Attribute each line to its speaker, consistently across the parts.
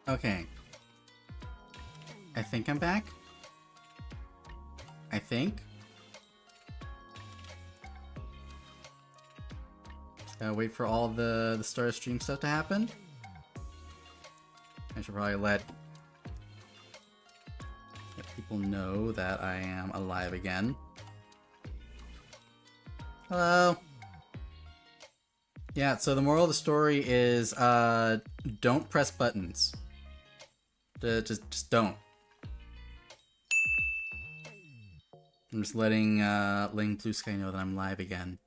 Speaker 1: Okay. I think I'm back. I think. Just gotta wait for all the start of stream stuff to happen. I should probably let people know that I am alive again. Hello. Yeah, so the moral of the story is don't press buttons. Just don't. I'm just letting Blue Sky know that I'm live again.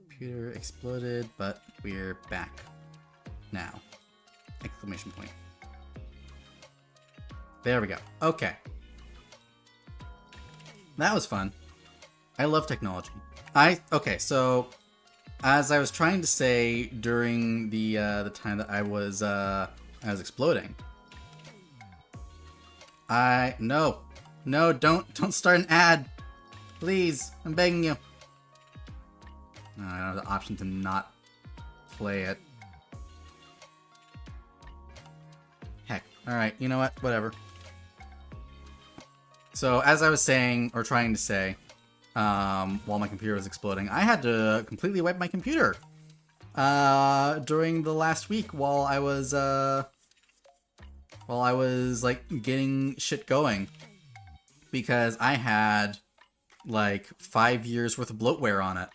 Speaker 1: Computer exploded, but we're back now. Exclamation point. There we go. Okay. That was fun. I love technology. Okay, so as I was trying to say during the time that I was exploding, no, don't start an ad, please. I'm begging you. No, I don't have the option to not play it. Heck. All right. You know what? Whatever. So as I was saying, or trying to say, while my computer was exploding, I had to completely wipe my computer during the last week while I was like getting shit going, because I had like 5 years worth of bloatware on it,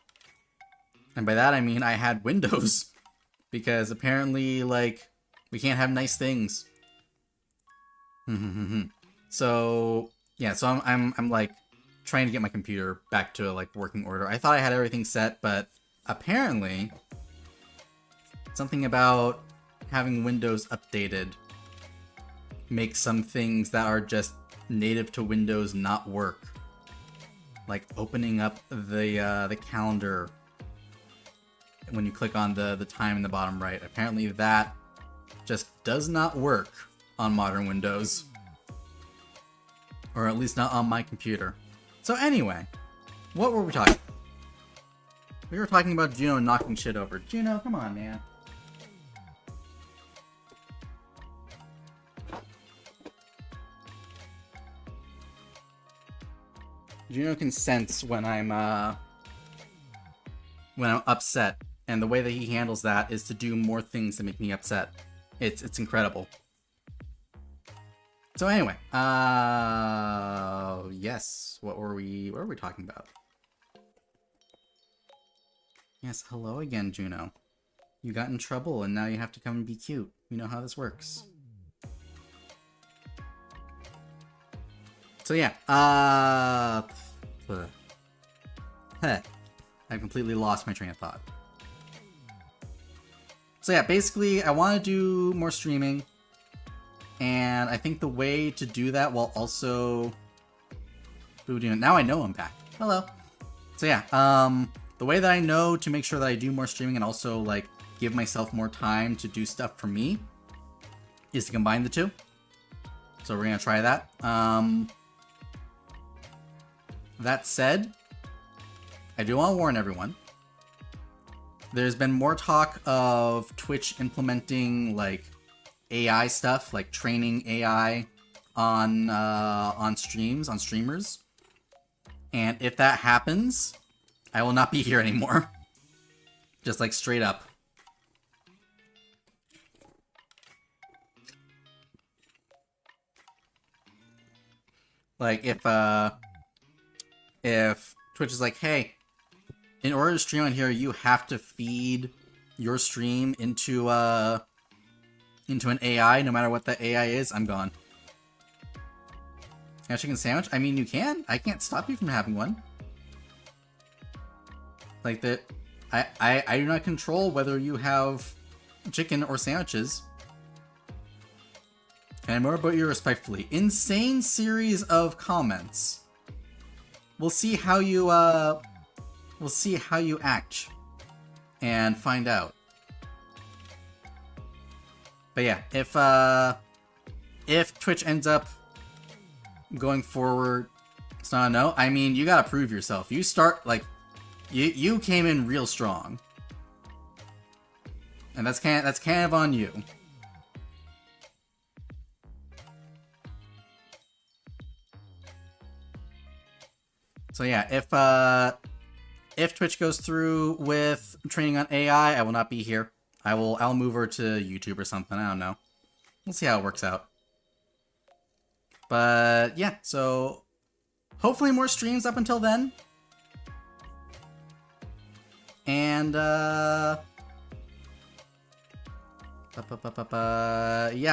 Speaker 1: and by that I mean I had Windows, because apparently like we can't have nice things. So yeah, so I'm like trying to get my computer back to like working order. I thought I had everything set, but apparently something about having Windows updated makes some things that are just native to Windows not work. Like opening up the calendar when you click on the time in the bottom right. Apparently that just does not work on modern Windows. Or at least not on my computer. So anyway, what were we talking about? We were talking about Juno knocking shit over. Juno, come on, man. Juno can sense when I'm upset, and the way that he handles that is to do more things that make me upset. It's incredible. So anyway, yes, what were we talking about? Yes, hello again, Juno. You got in trouble and now you have to come and be cute. You know how this works. So yeah, I completely lost my train of thought. So yeah, basically I want to do more streaming. And I think the way to do that while also... Now I know I'm back. Hello. So yeah, the way that I know to make sure that I do more streaming and also like give myself more time to do stuff for me is to combine the two. So we're gonna try that. That said, I do want to warn everyone. There's been more talk of Twitch implementing like AI stuff, like training AI on streamers. And if that happens, I will not be here anymore. Just like straight up. Like if Twitch is like, hey, in order to stream on here, you have to feed your stream into an AI, no matter what that AI is, I'm gone. A chicken sandwich? I mean, you can. I can't stop you from having one. Like that, I do not control whether you have chicken or sandwiches. And more about you respectfully. Insane series of comments. We'll see how you act and find out. But yeah, if Twitch ends up going forward, it's not a no. I mean, you gotta prove yourself. You start like You came in real strong, and that's kind of on you. So yeah, if Twitch goes through with training on AI, I will not be here. I'll move over to YouTube or something. I don't know. We'll see how it works out. But yeah, so hopefully more streams up until then. And yeah,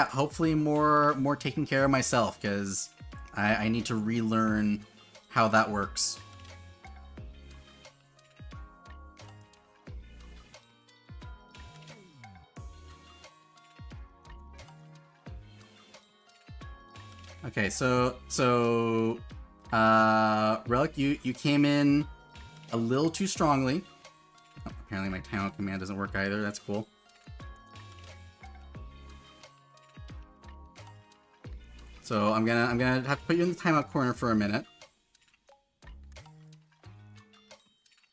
Speaker 1: hopefully more taking care of myself, because I need to relearn how that works. Okay, Relic, you came in a little too strongly. Oh, apparently my timeout command doesn't work either. That's cool. So I'm gonna have to put you in the timeout corner for a minute.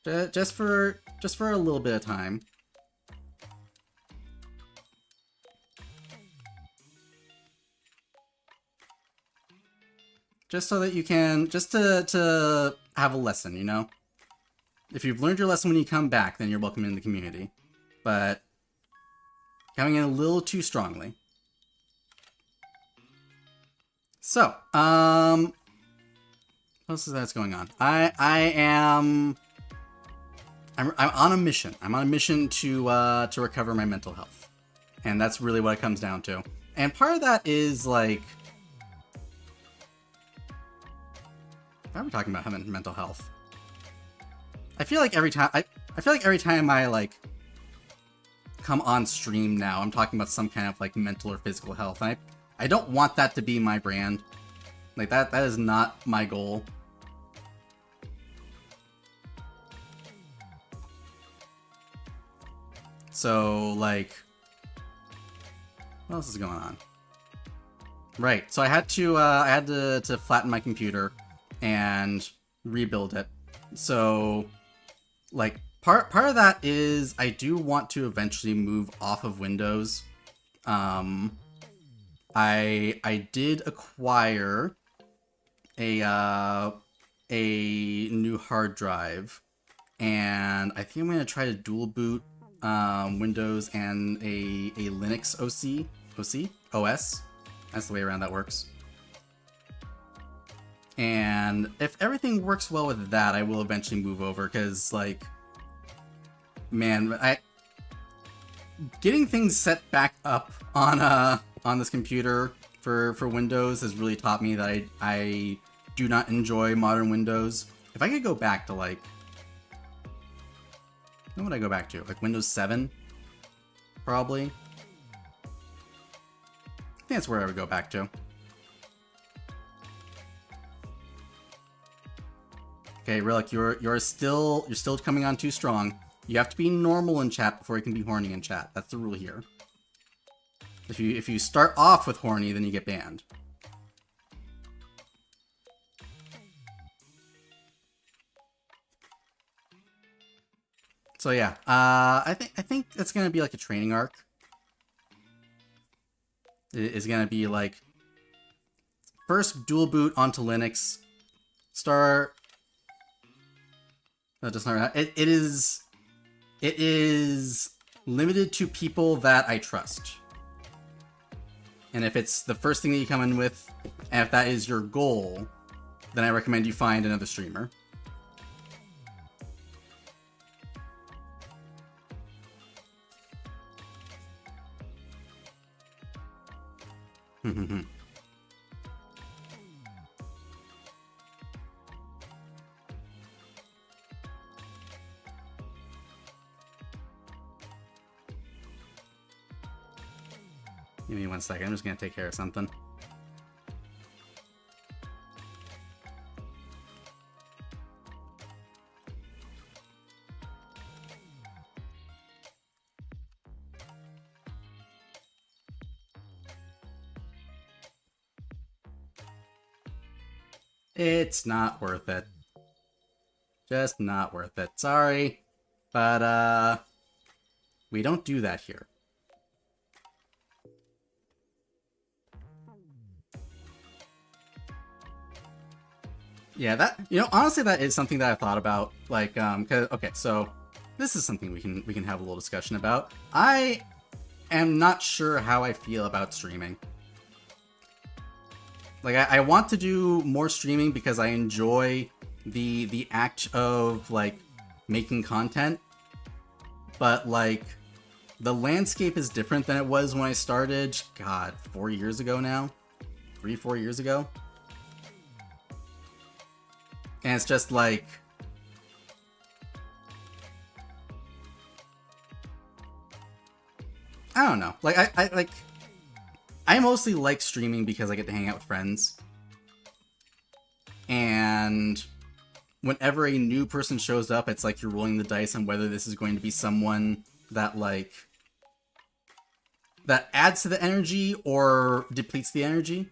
Speaker 1: Just for a little bit of time. Just so that you can, just to have a lesson, you know? If you've learned your lesson when you come back, then you're welcome in the community. But coming in a little too strongly. So, what else is that's going on? I'm on a mission. I'm on a mission to recover my mental health. And that's really what it comes down to. And part of that is like, why are we talking about having mental health? I feel like every time I like come on stream now, I'm talking about some kind of like mental or physical health. And I don't want that to be my brand. Like that is not my goal. So like, what else is going on? Right. So I had to flatten my computer and rebuild it. So like part of that is I do want to eventually move off of Windows. I did acquire a new hard drive, and I think I'm gonna try to dual boot Windows and a Linux OS. That's the way around that works. And if everything works well with that, I will eventually move over, because like, man, getting things set back up on this computer for Windows has really taught me that I do not enjoy modern Windows. If I could go back to like, what would I go back to? Like Windows 7? Probably. I think that's where I would go back to. Okay, Relic, you're still coming on too strong. You have to be normal in chat before you can be horny in chat. That's the rule here. If you start off with horny, then you get banned. So yeah, I think it's gonna be like a training arc. It's gonna be like, first dual boot onto Linux, start. No, just not. It is limited to people that I trust. And if it's the first thing that you come in with, and if that is your goal, then I recommend you find another streamer. Give me 1 second, I'm just gonna take care of something. It's not worth it. Just not worth it. Sorry. But, we don't do that here. Yeah, that, honestly, that is something that I thought about. Like, okay, so this is something we can have a little discussion about. I am not sure how I feel about streaming. Like, I want to do more streaming because I enjoy the act of, like, making content. But, like, the landscape is different than it was when I started, God, 4 years ago now? 4 years ago? And it's just like, I don't know. Like, I mostly like streaming because I get to hang out with friends. And whenever a new person shows up, it's like you're rolling the dice on whether this is going to be someone that, like, that adds to the energy or depletes the energy.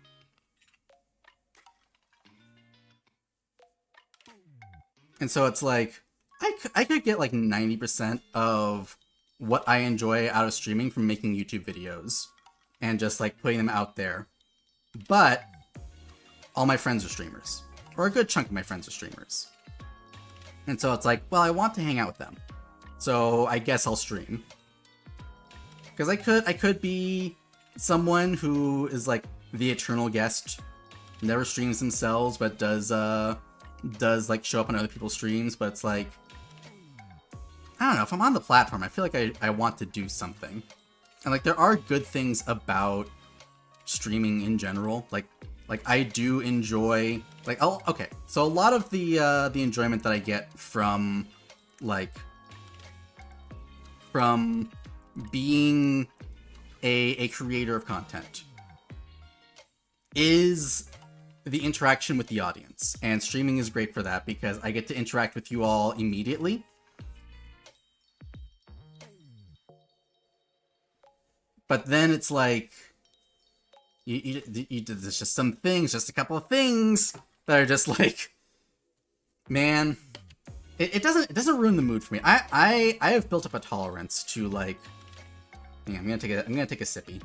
Speaker 1: And so it's like, I could get like 90% of what I enjoy out of streaming from making YouTube videos and just like putting them out there. But all my friends are streamers, or a good chunk of my friends are streamers. And so it's like, well, I want to hang out with them, so I guess I'll stream. Because I could be someone who is like the eternal guest, never streams themselves, but does like show up on other people's streams. But it's like, I don't know, if I'm on the platform, I feel like I want to do something. And like, there are good things about streaming in general. Like I do enjoy, like, oh, okay, so a lot of the enjoyment that I get from being a creator of content is the interaction with the audience. And streaming is great for that because I get to interact with you all immediately. But then it's like, there's just some things, just a couple of things that are just like, man, it doesn't ruin the mood for me. I have built up a tolerance to, like, yeah, I'm gonna take a sippy.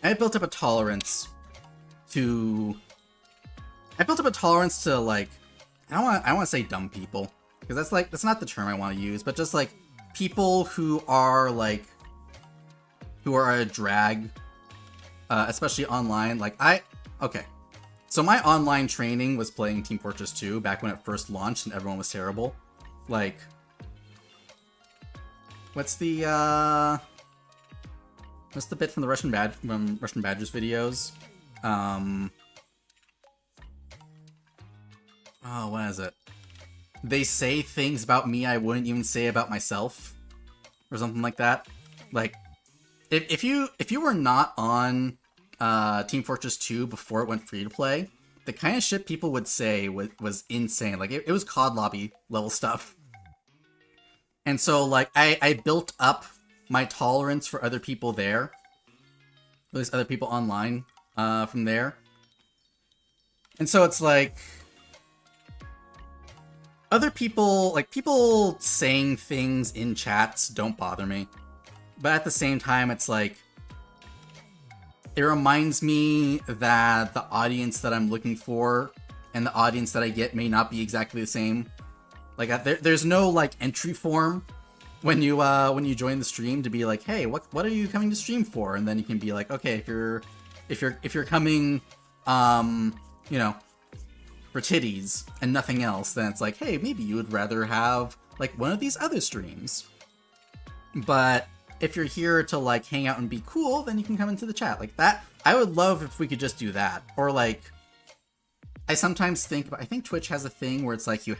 Speaker 1: I built up a tolerance to like, I don't want to say dumb people, because that's not the term I want to use, but just like people who are a drag, especially online. Like, okay, so my online training was playing Team Fortress 2 back when it first launched and everyone was terrible. Like, what's the bit from the Russian Badgers videos? Oh, what is it? They say things about me I wouldn't even say about myself, or something like that. Like, if you were not on Team Fortress 2 before it went free to play, the kind of shit people would say was insane. Like, it was COD lobby level stuff. And so, like, I built up my tolerance for other people there, at least other people online, from there. And so it's like, other people, like, people saying things in chats don't bother me. But at the same time, it's like, it reminds me that the audience that I'm looking for and the audience that I get may not be exactly the same. Like, there's no, like, entry form when you join the stream to be like, hey, what are you coming to stream for? And then you can be like, okay, if you're coming, you know, for titties and nothing else, then it's like, hey, maybe you would rather have like one of these other streams. But if you're here to like hang out and be cool, then you can come into the chat like that. I would love if we could just do that. Or like, I sometimes think I think Twitch has a thing where it's like you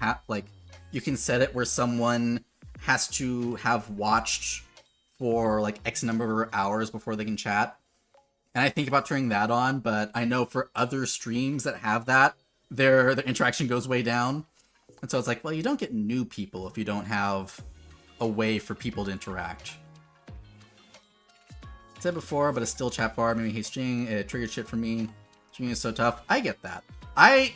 Speaker 1: can set it where someone has to have watched for like X number of hours before they can chat. And I think about turning that on, but I know for other streams that have that, their interaction goes way down. And so it's like, well, you don't get new people if you don't have a way for people to interact. Said before, but it's still chat bar. Maybe he's streaming. It triggered shit for me. Streaming is so tough. I get that. I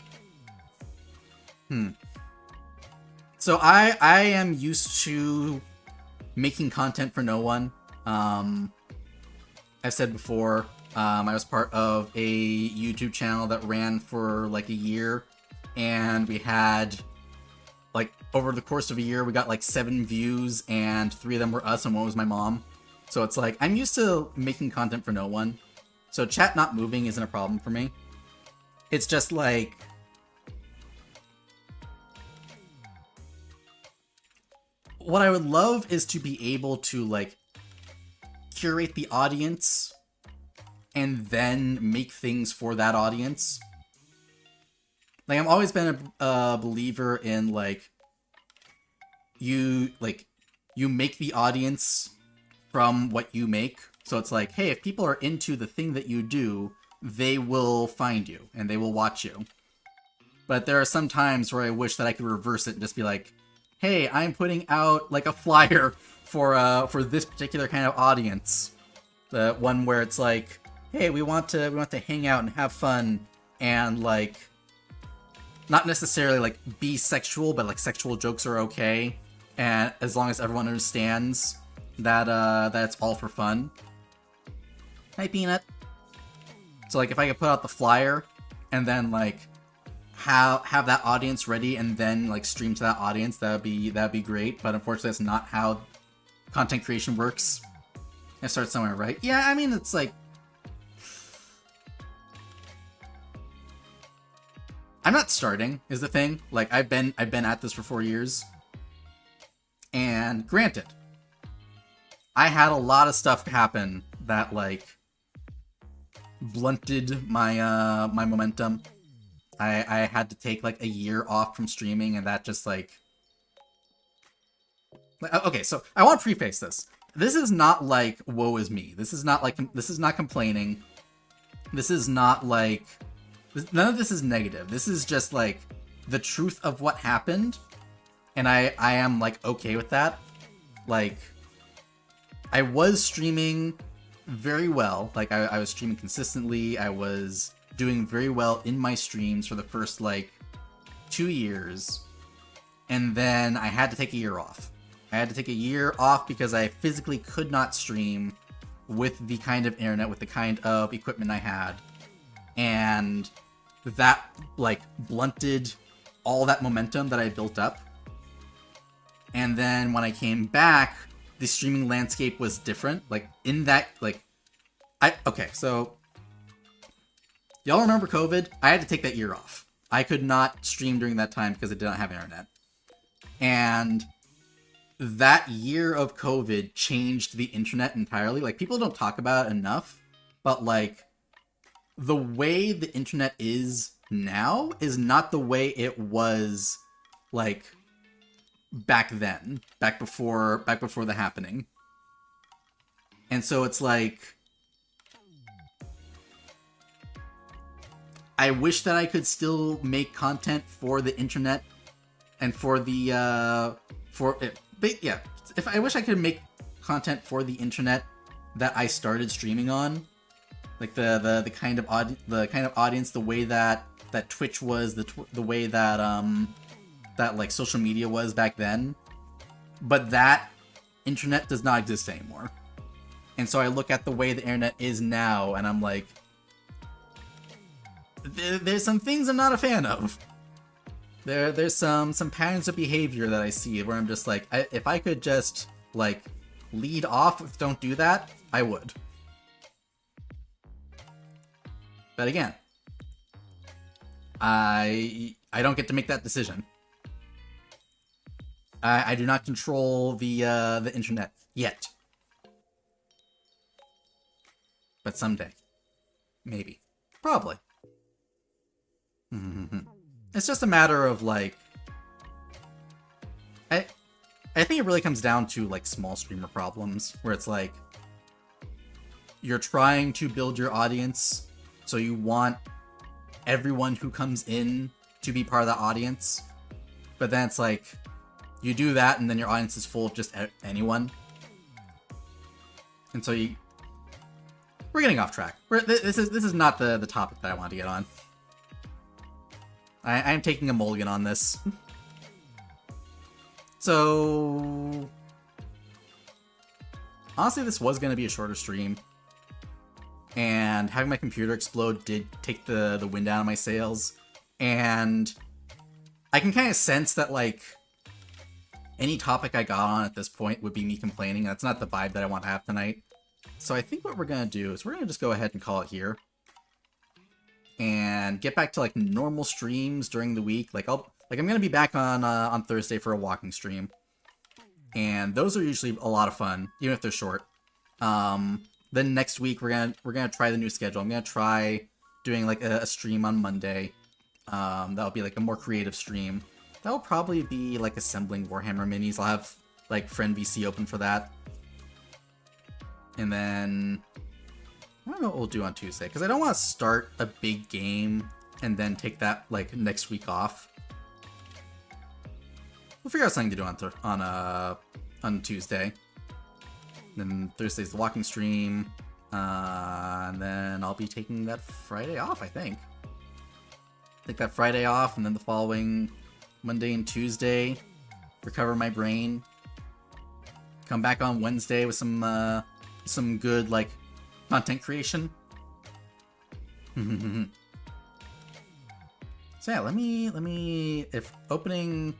Speaker 1: So I am used to making content for no one. I've said before, I was part of a YouTube channel that ran for like a year, and we had like over the course of a year we got like 7 views, and 3 of them were us and 1 was my mom. So it's like I'm used to making content for no one. So chat not moving isn't a problem for me. It's just like what I would love is to be able to like curate the audience and then make things for that audience. Like I've always been a believer in like you make the audience from what you make. So it's like, hey, if people are into the thing that you do, they will find you and they will watch you. But there are some times where I wish that I could reverse it and just be like, hey, I'm putting out like a flyer for this particular kind of audience. The one where it's like, hey, we want to hang out and have fun and like not necessarily like be sexual, but like sexual jokes are okay, and as long as everyone understands that it's all for fun. Hi, Peanut. So like if I could put out the flyer and then like have that audience ready and then like stream to that audience, that'd be great. But unfortunately, that's not how content creation works. I start somewhere, right? Yeah, I mean it's like I'm not starting is the thing. Like I've been at this for 4 years, and granted, I had a lot of stuff happen that like blunted my my momentum. I had to take like a year off from streaming, and that just like okay, so I want to preface this. This is not like woe is me. This is not complaining. This is not like none of this is negative. This is just like the truth of what happened, and I am like okay with that. Like I was streaming very well. Like I was streaming consistently. I was doing very well in my streams for the first like 2 years, and then I had to take a year off. I had to take a year off because I physically could not stream with the kind of internet, with the kind of equipment I had, and that like blunted all that momentum that I built up. And then when I came back, the streaming landscape was different. Like in that, like so y'all remember COVID? I had to take that year off. I could not stream during that time because I did not have internet. And that year of COVID changed the internet entirely. Like people don't talk about it enough, but like the way the internet is now is not the way it was like back then, back before the happening. And so it's like I wish that I could still make content for the internet and for the but yeah, if I wish I could make content for the internet that I started streaming on, like the kind of audience, the way that Twitch was, the way that that like social media was back then. But that internet does not exist anymore. And so I look at the way the internet is now, and I'm like, there's some things I'm not a fan of. There's some patterns of behavior that I see where I'm just like, if I could just like lead off with don't do that, I would. But again, I don't get to make that decision. I do not control the internet yet. But someday, maybe, probably. It's just a matter of like, I think it really comes down to like small streamer problems where it's like you're trying to build your audience, so you want everyone who comes in to be part of the audience, but then it's like you do that and then your audience is full of just anyone, and so we're getting off track. This is not the topic that I wanted to get on. I am taking a mulligan on this. So... honestly, this was going to be a shorter stream. And having my computer explode did take the wind out of my sails. And I can kind of sense that, like, any topic I got on at this point would be me complaining. That's not the vibe that I want to have tonight. So I think what we're going to do is we're going to just go ahead and call it here. And get back to, like, normal streams during the week. Like, I'm going to be back on Thursday for a walking stream. And those are usually a lot of fun, even if they're short. Then next week we're gonna try the new schedule. I'm gonna try doing like a stream on Monday. That'll be like a more creative stream. That'll probably be like assembling Warhammer minis. I'll have like Friend VC open for that. And then I don't know what we'll do on Tuesday because I don't want to start a big game and then take that like next week off. We'll figure out something to do on Tuesday. Then Thursday's the walking stream. And then I'll be taking that Friday off, I think. Take that Friday off, and then the following Monday and Tuesday, recover my brain. Come back on Wednesday with some good like content creation. So yeah, let me if opening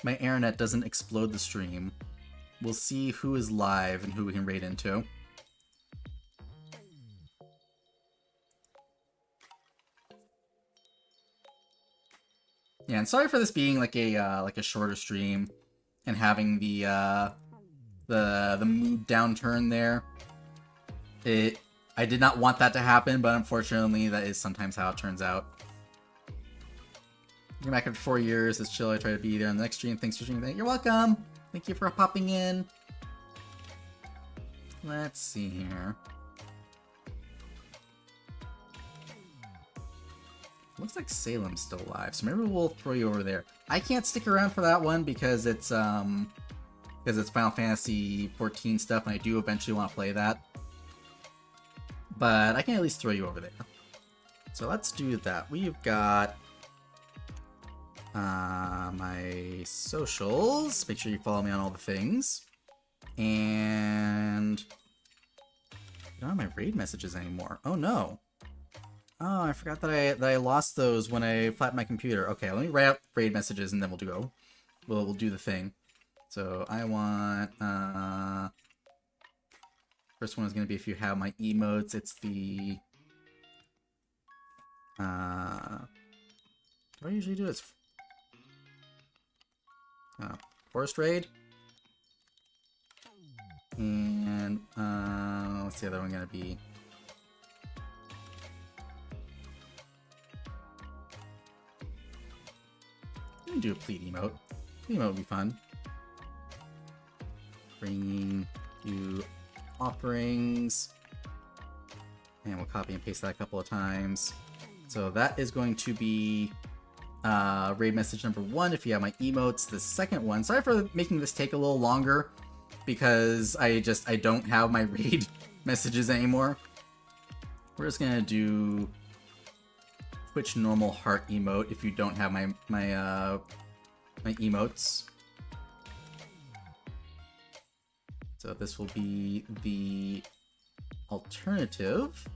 Speaker 1: my internet doesn't explode the stream, we'll see who is live and who we can raid into. Yeah, and sorry for this being like a shorter stream and having the mood downturn there. I did not want that to happen, but unfortunately that is sometimes how it turns out. Came back after 4 years. It's chill. I try to be there on the next stream. Thanks for streaming. You're welcome. Thank you for popping in. Let's see here. Looks like Salem's still alive, so maybe we'll throw you over there. I can't stick around for that one because it's Final Fantasy XIV stuff, and I do eventually want to play that. But I can at least throw you over there. So let's do that. We've got my socials. Make sure you follow me on all the things. And I don't have my raid messages anymore. Oh no. Oh, I forgot that I lost those when I flattened my computer. Okay, let me write out raid messages and then we'll do the thing. So I want first one is gonna be if you have my emotes. It's the what do I usually do? It's forest raid. And what's the other one gonna be? We can do a pleat emote. Emote would be fun. Bringing you offerings. And we'll copy and paste that a couple of times. So that is going to be raid message number 1 if you have my emotes. The second one, sorry for making this take a little longer because I don't have my raid messages anymore. We're just gonna do Twitch normal heart emote if you don't have my emotes. So this will be the alternative.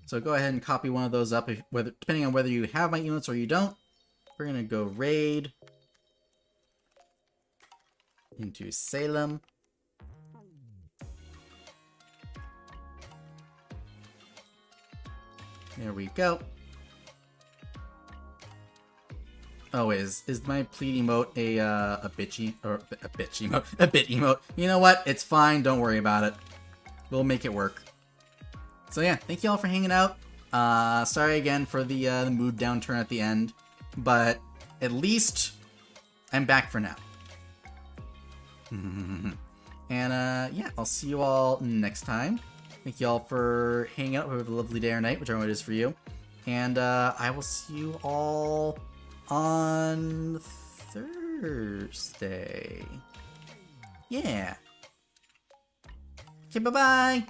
Speaker 1: So go ahead and copy one of those up, depending on whether you have my emotes or you don't. We're gonna go raid into Salem. There we go. Oh, is my pleat emote a bitchy or a bitch emote? A bit emote. You know what? It's fine. Don't worry about it. We'll make it work. So yeah, thank you all for hanging out. Sorry again for the mood downturn at the end, but at least I'm back for now. And yeah, I'll see you all next time. Thank you all for hanging out. Have a lovely day or night, whichever one it is for you. And I will see you all on Thursday. Yeah. Okay, bye-bye.